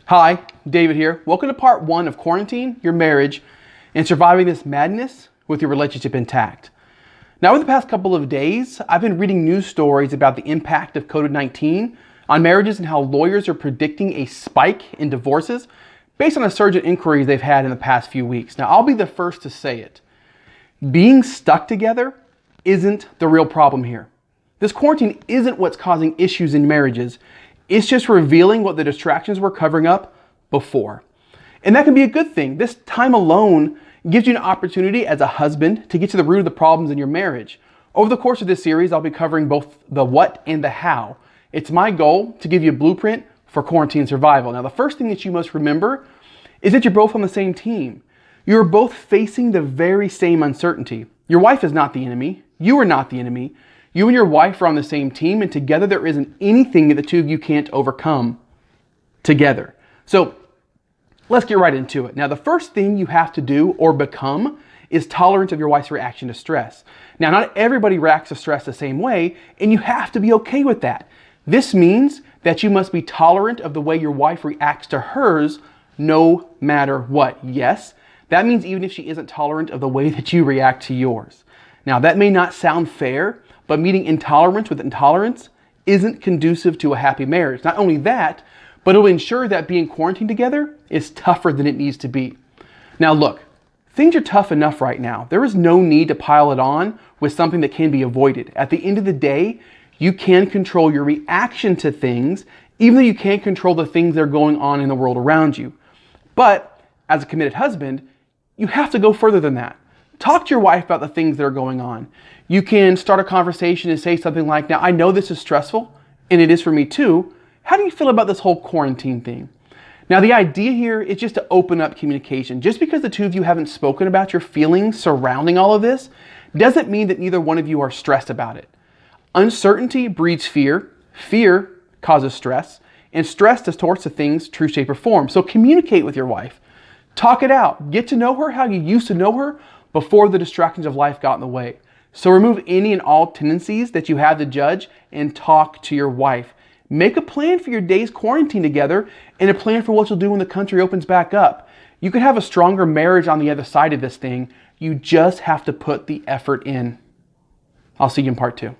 Hi, David here. Welcome to part 1 of quarantine, your marriage, and surviving this madness with your relationship intact. Now, over the past couple of days, I've been reading news stories about the impact of COVID-19 on marriages and how lawyers are predicting a spike in divorces based on a surge in inquiries they've had in the past few weeks. Now, I'll be the first to say it. Being stuck together isn't the real problem here. This quarantine isn't what's causing issues in marriages. It's just revealing what the distractions were covering up before. And that can be a good thing. This time alone gives you an opportunity as a husband to get to the root of the problems in your marriage. Over the course of this series, I'll be covering both the what and the how. It's my goal to give you a blueprint for quarantine survival. Now, the first thing that you must remember is that you're both on the same team. You're both facing the very same uncertainty. Your wife is not the enemy. You are not the enemy. You and your wife are on the same team, and together there isn't anything that the two of you can't overcome together. So let's get right into it. Now, the first thing you have to do or become is tolerant of your wife's reaction to stress. Now, not everybody reacts to stress the same way, and you have to be okay with that. This means that you must be tolerant of the way your wife reacts to hers no matter what. Yes, that means even if she isn't tolerant of the way that you react to yours. Now, that may not sound fair, but meeting intolerance with intolerance isn't conducive to a happy marriage. Not only that, but it'll ensure that being quarantined together is tougher than it needs to be. Now look, things are tough enough right now. There is no need to pile it on with something that can be avoided. At the end of the day, you can control your reaction to things, even though you can't control the things that are going on in the world around you. But as a committed husband, you have to go further than that. Talk to your wife about the things that are going on. You can start a conversation and say something like, now I know this is stressful, and it is for me too. How do you feel about this whole quarantine thing? Now, the idea here is just to open up communication. Just because the two of you haven't spoken about your feelings surrounding all of this doesn't mean that neither one of you are stressed about it. Uncertainty breeds fear. Fear causes stress, and stress distorts the thing's true shape or form. So communicate with your wife. Talk it out. Get to know her how you used to know her before the distractions of life got in the way. So remove any and all tendencies that you have to judge and talk to your wife. Make a plan for your days quarantined together and a plan for what you'll do when the country opens back up. You could have a stronger marriage on the other side of this thing. You just have to put the effort in. I'll see you in part 2.